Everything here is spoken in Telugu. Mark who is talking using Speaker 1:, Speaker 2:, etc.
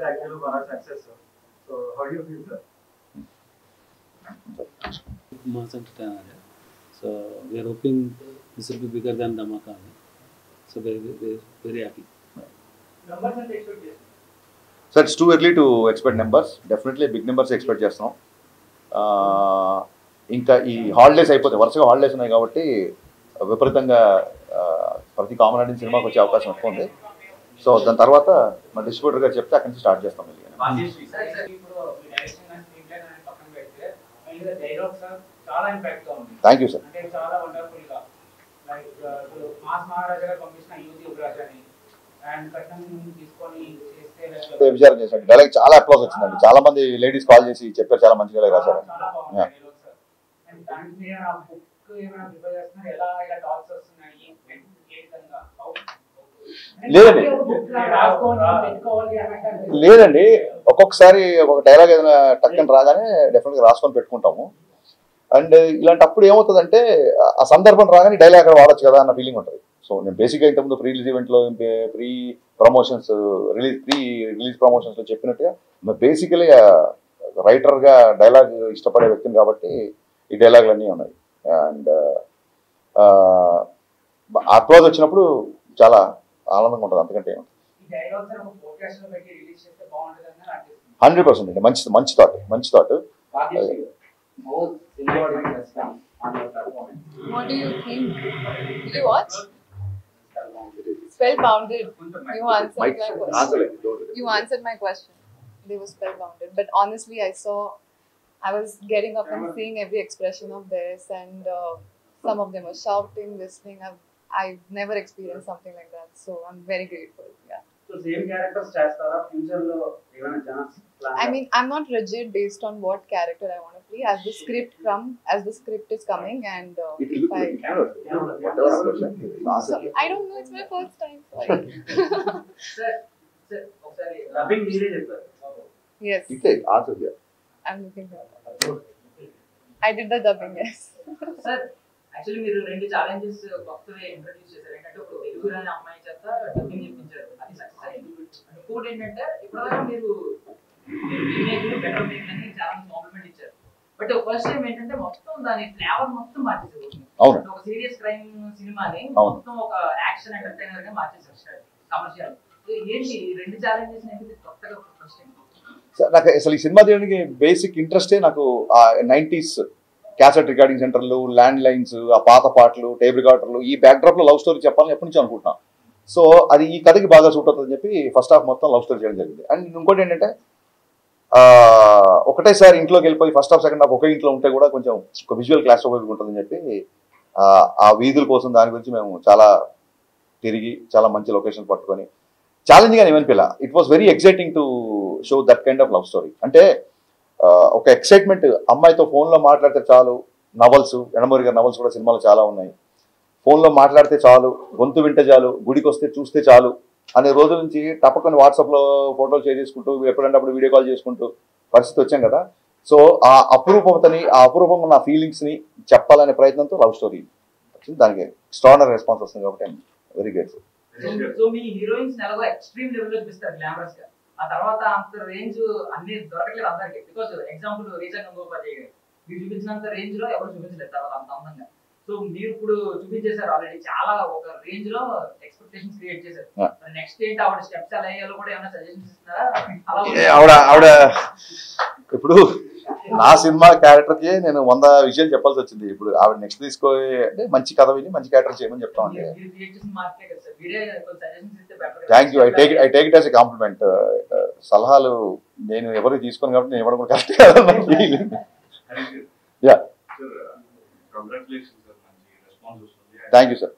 Speaker 1: that actually one of success. So how do you feel, sir?
Speaker 2: So we are hoping this will be bigger than Dhamaka. So very happy.
Speaker 1: Numbers and expectations.
Speaker 3: So it's too early to expect numbers. Definitely big numbers expect చేస్తున్నాం. ఇంకా ఈ హాలిడేస్ అయిపోతాయి, వరుసగా హాలిడేస్ ఉన్నాయి కాబట్టి విపరీతంగా ప్రతి కామన్ ఆడియన్స్ సినిమాకి వచ్చే అవకాశం ఎక్కువ ఉంది. సో దాని తర్వాత మా డిస్ట్రిబ్యూటర్ గారు చెప్తే అక్కడి నుంచి స్టార్ట్ చేస్తాం. Thank you sir. విచారం చేశాడు. డైలాగ్ చాలా అప్లాస్ వచ్చిందండి. చాలా మంది లేడీస్ కాల్ చేసి చెప్పారు చాలా మంచి డైలాగ్ రాశారు. లేదండి లేదండి ఒక్కొక్కసారి ఒక్కొక్క డైలాగ్ ఏదైనా టక్కని రాగానే డెఫినెట్గా రాసుకొని పెట్టుకుంటాము. అండ్ ఇలాంటప్పుడు ఏమవుతుందంటే ఆ సందర్భం రాగానే డైలాగ్ అక్కడ వాడచ్చు కదా అన్న ఫీలింగ్ ఉంటుంది. సో నేను బేసిక్గా ఇంతకుముందు ప్రీ రిలీజ్ ఈవెంట్లో ప్రీ ప్రమోషన్స్ రిలీజ్ ప్రమోషన్స్లో చెప్పినట్టుగా బేసికలీ రైటర్గా డైలాగ్ ఇష్టపడే వ్యక్తిని కాబట్టి ఈ డైలాగులు అన్నీ ఉన్నాయి. అండ్ అప్రోచ్ వచ్చినప్పుడు చాలా ఆనందంగా ఉంటుంది. అంతకంటే 100% అండి. మంచి thought.
Speaker 4: What do you think? Did you watch? Spellbounded. You answered my question. You answered my question. They were spellbounded. But honestly, I was getting up and seeing every expression of theirs, and some of them were shouting, whistling. I've never experienced something like that, so I'm very grateful. Yeah.
Speaker 1: So same characters chestara future lo evana chance plan.
Speaker 4: I mean, I'm not rigid based on what character I want to play. As the script is coming, and if I don't know, it's my first time.
Speaker 1: Sir, sorry, dubbing needed chepparu.
Speaker 4: Yes.
Speaker 3: Answer here.
Speaker 4: I'm looking for that. I did the dubbing, yes.
Speaker 5: Sir, actually మీరు 2 ఛాలెంజెస్ కొత్తగా ఇంట్రడ్యూస్ చేశారు. ఏంటంటే ఇప్పుడు ఎలుగురు అనే అమ్మాయి చేత డబ్బింగ్ చేయించారు, అది సక్సెస్ అయింది. ఇంకోటి ఏంటంటే ఇప్పటిదాకా మీరు బెటర్ మేక్ అని చాలా కాంప్లిమెంట్ ఇచ్చారు. బట్ ఫస్ట్ టైం ఏంటంటే మొత్తం దాని ఫ్లేవర్ మొత్తం మార్చేసారు. ఒక సీరియస్ క్రైమ్ సినిమాని మొత్తం ఒక యాక్షన్ ఎంటర్టైనర్ గా మార్చేసారు కమర్షియల్. ఏంటి 2 ఛాలెంజెస్ అనేది కొత్తగా ఫస్ట్ టైం?
Speaker 3: నాకు అసలు ఈ సినిమా తీయడానికి బేసిక్ ఇంట్రెస్టే నాకు 90s క్యాసెట్ రికార్డింగ్ సెంటర్లు, ల్యాండ్ లైన్స్, ఆ పాత పాటలు, టేప్ రికార్డర్లు, ఈ బ్యాక్డ్రాప్లో లవ్ స్టోరీ చెప్పాలని ఎప్పటి నుంచి అనుకుంటున్నాను. సో అది ఈ కథకి బాగా సూట్ అవుతుందని చెప్పి ఫస్ట్ హాఫ్ మొత్తం లవ్ స్టోరీ చేయడం జరిగింది. అండ్ ఇంకోటి ఏంటంటే ఒకటేసారి ఇంట్లోకి వెళ్ళిపోయి ఫస్ట్ హాఫ్ సెకండ్ హాఫ్ ఒకే ఇంట్లో ఉంటే కూడా కొంచెం ఒక విజువల్ క్లాస్ ఉంటుందని చెప్పి ఆ వీధుల కోసం దాని గురించి మేము చాలా తిరిగి చాలా మంచి లొకేషన్ పట్టుకొని ఛాలెంజింగ్ అని ఏమనిపిలా. It was very exciting to show that kind of love story. అంటే ఒక ఎక్సైట్మెంట్, అమ్మాయితో ఫోన్లో మాట్లాడితే చాలు. నవల్స్, ఎండమూరి గారి నవల్స్ కూడా సినిమాలు చాలా ఉన్నాయి. ఫోన్లో మాట్లాడితే చాలు, గొంతు వింటే చాలు, గుడికి వస్తే చూస్తే చాలు అనే రోజుల నుంచి టపకొని వాట్సాప్లో ఫోటోలు షేర్ చేసుకుంటూ ఎప్పుడంటే అప్పుడు వీడియో కాల్ చేసుకుంటూ పరిస్థితి వచ్చాం కదా. సో ఆ అపురూపతని, ఆ అపురూపంగా ఉన్న ఫీలింగ్స్ని చెప్పాలనే ప్రయత్నంతో లవ్ స్టోరీ వచ్చింది. దానికి ఎక్స్ట్రాడినరీ రెస్పాన్స్ వస్తుంది కాబట్టి I'm very grateful.
Speaker 5: So me heroines నెలలో ఎక్స్ట్రీమ్ లెవెల్లో చూపిస్తారు గ్లామరస్ గా. ఆ తర్వాత అంత రేంజ్ అన్ని దొరకలేదు అందరికి. బికాజ్ ఎగ్జాంపుల్ రీచా గంగోపాధ్యాయ గారు మీరు చూపించినంత రేంజ్ లో ఎవరు చూపించలేదు తర్వాత అంత అందంగా. సో మీరు ఇప్పుడు చూపించేశారు ఆల్రెడీ, చాలా ఒక రేంజ్ లో ఎక్స్పెక్టేషన్స్ క్రియేట్ చేశారు. నెక్స్ట్ ఏంటి ఆవిడ స్టెప్స్ ఎలా అయ్యాలో కూడా ఏమైనా సజెషన్స్ ఇస్తున్నారా?
Speaker 3: ఆవిడ ఇప్పుడు నా సినిమా క్యారెక్టర్కి నేను 100 విషయాలు చెప్పాల్సి వచ్చింది. ఇప్పుడు ఆవిడ నెక్స్ట్ తీసుకోవాలి అంటే మంచి కథ విని మంచి క్యారెక్టర్ చేయమని చెప్తామండి. Thank you. I take it as a compliment. సలహాలు నేను ఎవరికి తీసుకోను కాబట్టి నేను ఇవ్వడం కూడా కరెక్ట్ కాదు. Yeah, thank you sir.